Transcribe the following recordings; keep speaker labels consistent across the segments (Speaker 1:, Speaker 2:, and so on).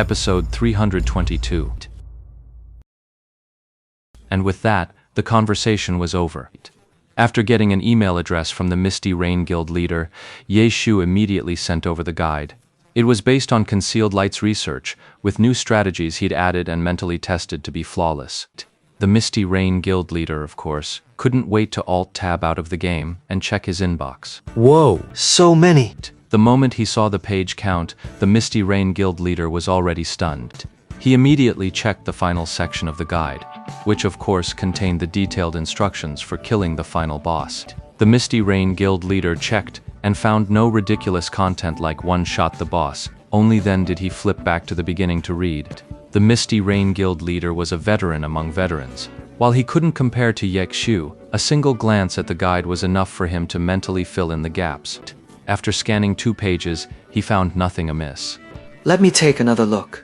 Speaker 1: Episode 322. And with that, the conversation was over. After getting an email address from the Misty Rain Guild leader, Ye Shu immediately sent over the guide. It was based on Concealed Light's research, with new strategies he'd added and mentally tested to be flawless. The Misty Rain Guild leader, of course, couldn't wait to alt-tab out of the game and check his inbox.
Speaker 2: Whoa, so many!
Speaker 1: The moment he saw the page count, the Misty Rain Guild leader was already stunned. He immediately checked the final section of the guide, which of course contained the detailed instructions for killing the final boss. The Misty Rain Guild leader checked and found no ridiculous content like one-shot the boss. Only then did he flip back to the beginning to read. The Misty Rain Guild leader was a veteran among veterans. While he couldn't compare to Ye Shu, a single glance at the guide was enough for him to mentally fill in the gaps. After scanning 2 pages, he found nothing amiss.
Speaker 2: Let me take another look.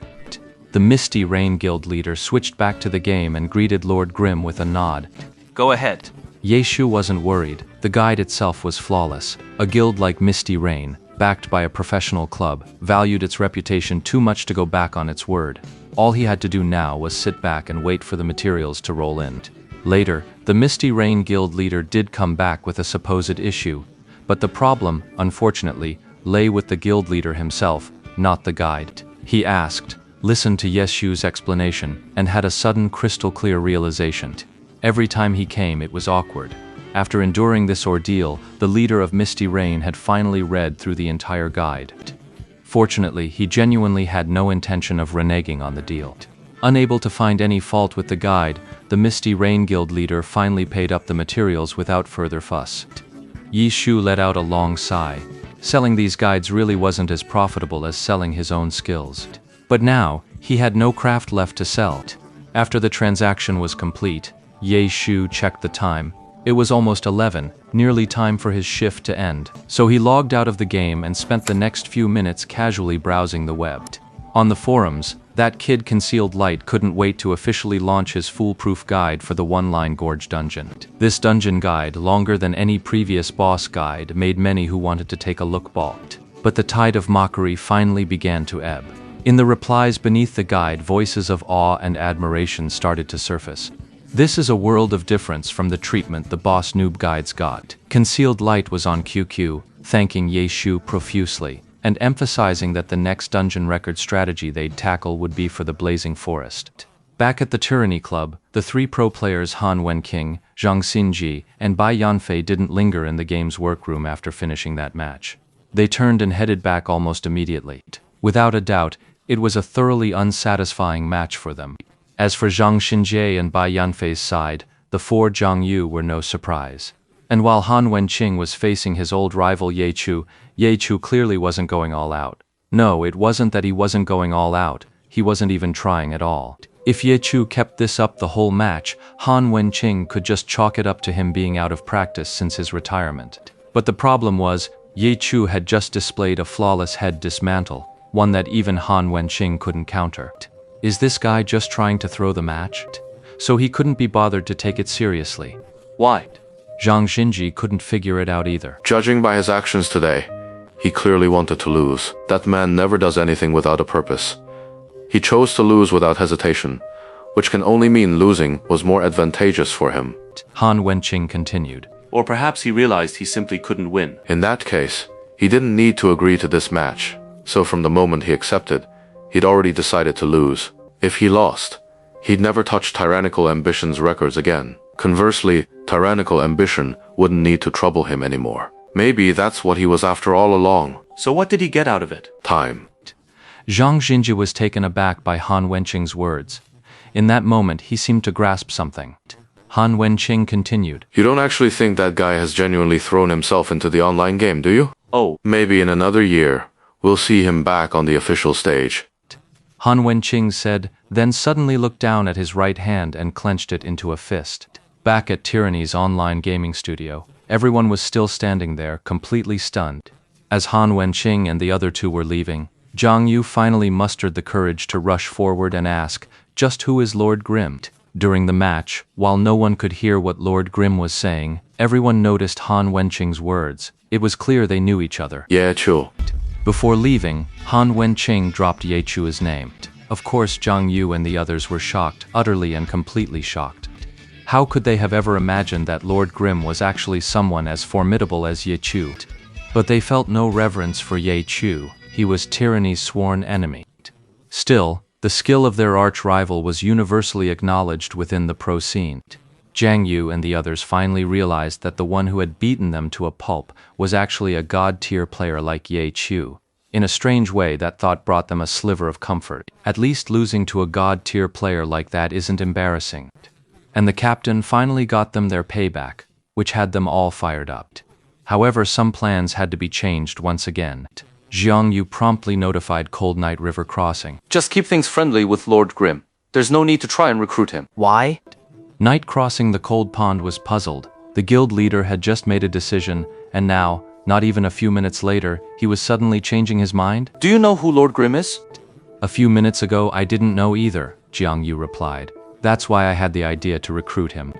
Speaker 1: The Misty Rain Guild leader switched back to the game and greeted Lord Grimm with a nod.
Speaker 3: Go ahead.
Speaker 1: Ye Shu wasn't worried. The guide itself was flawless. A guild like Misty Rain, backed by a professional club, valued its reputation too much to go back on its word. All he had to do now was sit back and wait for the materials to roll in. Later, the Misty Rain Guild leader did come back with a supposed issue, but the problem, unfortunately, lay with the guild leader himself, not the guide. He asked, listened to Ye Shu's explanation, and had a sudden crystal-clear realization. Every time he came, it was awkward. After enduring this ordeal, the leader of Misty Rain had finally read through the entire guide. Fortunately, he genuinely had no intention of reneging on the deal. Unable to find any fault with the guide, the Misty Rain Guild leader finally paid up the materials without further fuss. Ye Shu let out a long sigh. Selling these guides really wasn't as profitable as selling his own skills. But now, he had no craft left to sell. After the transaction was complete, Ye Shu checked the time. It was almost 11, nearly time for his shift to end, so he logged out of the game and spent the next few minutes casually browsing the web. On the forums, that kid Concealed Light couldn't wait to officially launch his foolproof guide for the One-Line Gorge dungeon. This dungeon guide, longer than any previous boss guide, made many who wanted to take a look balked. But the tide of mockery finally began to ebb. In the replies beneath the guide, voices of awe and admiration started to surface. This is a world of difference from the treatment the boss noob guides got. Concealed Light was on QQ, thanking Ye Shu profusely, and emphasizing that the next dungeon record strategy they'd tackle would be for the Blazing Forest. Back at the Tyranny Club, the 3 pro players Han Wenqing, Zhang Xinji, and Bai Yanfei didn't linger in the game's workroom after finishing that match. They turned and headed back almost immediately. Without a doubt, it was a thoroughly unsatisfying match for them. As for Zhang Xinji and Bai Yanfei's side, the 4 Zhang Yu were no surprise. And while Han Wenqing was facing his old rival Ye Shu clearly wasn't going all out. No, it wasn't that he wasn't going all out, he wasn't even trying at all. If Ye Shu kept this up the whole match, Han Wenqing could just chalk it up to him being out of practice since his retirement. But the problem was, Ye Shu had just displayed a flawless head dismantle, one that even Han Wenqing couldn't counter. Is this guy just trying to throw the match? So he couldn't be bothered to take it seriously.
Speaker 3: Why?
Speaker 1: Zhang Xinji couldn't figure it out either.
Speaker 4: Judging by his actions today, he clearly wanted to lose. That man never does anything without a purpose. He chose to lose without hesitation, which can only mean losing was more advantageous for him.
Speaker 1: Han Wenqing continued.
Speaker 3: Or perhaps he realized he simply couldn't win.
Speaker 4: In that case, he didn't need to agree to this match, so from the moment he accepted, he'd already decided to lose. If he lost, he'd never touch Tyrannical Ambition's records again. Conversely, Tyrannical Ambition wouldn't need to trouble him anymore. Maybe that's what he was after all along.
Speaker 3: So what did he get out of it?
Speaker 4: Time.
Speaker 1: Zhang Xinji was taken aback by Han Wenqing's words. In that moment, he seemed to grasp something. Han Wenqing continued.
Speaker 4: You don't actually think that guy has genuinely thrown himself into the online game, do you?
Speaker 3: Oh.
Speaker 4: Maybe in another year, we'll see him back on the official stage.
Speaker 1: Han Wenqing said, then suddenly looked down at his right hand and clenched it into a fist. Back at Tyranny's online gaming studio, everyone was still standing there, completely stunned. As Han Wenqing and the other 2 were leaving, Zhang Yu finally mustered the courage to rush forward and ask, just who is Lord Grimm? During the match, while no one could hear what Lord Grimm was saying, everyone noticed Han Wenqing's words. It was clear they knew each other.
Speaker 4: Yeah, sure.
Speaker 1: Before leaving, Han Wenqing dropped Ye Shu's name. Of course, Zhang Yu and the others were shocked, utterly and completely shocked. How could they have ever imagined that Lord Grimm was actually someone as formidable as Ye Chu? But they felt no reverence for Ye Chu. He was tyranny's sworn enemy. Still, the skill of their arch-rival was universally acknowledged within the pro scene. Zhang Yu and the others finally realized that the one who had beaten them to a pulp was actually a god-tier player like Ye Chu. In a strange way, that thought brought them a sliver of comfort. At least losing to a god-tier player like that isn't embarrassing. And the captain finally got them their payback, which had them all fired up. However, some plans had to be changed once again. Zhang Yu promptly notified Cold Night River Crossing.
Speaker 3: Just keep things friendly with Lord Grimm. There's no need to try and recruit him.
Speaker 5: Why?
Speaker 1: Night Crossing the Cold Pond was puzzled. The guild leader had just made a decision, and now, not even a few minutes later, he was suddenly changing his mind?
Speaker 3: Do you know who Lord Grimm is?
Speaker 1: A few minutes ago, I didn't know either, Zhang Yu replied. That's why I had the idea to recruit him.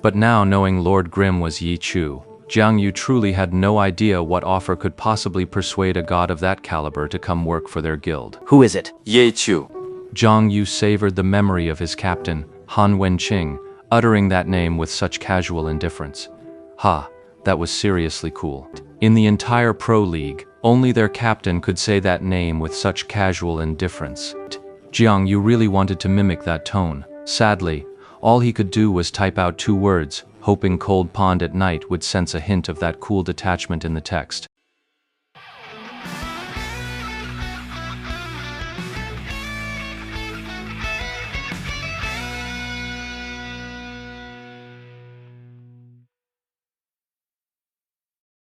Speaker 1: But now, knowing Lord Grimm was Ye Chu, Zhang Yu truly had no idea what offer could possibly persuade a god of that caliber to come work for their guild.
Speaker 5: Who is it?
Speaker 3: Ye Chu.
Speaker 1: Zhang Yu savored the memory of his captain, Han Wenqing, uttering that name with such casual indifference. That was seriously cool. In the entire Pro League, only their captain could say that name with such casual indifference. Zhang Yu really wanted to mimic that tone. Sadly, all he could do was type out 2 words, hoping Cold Pond at Night would sense a hint of that cool detachment in the text.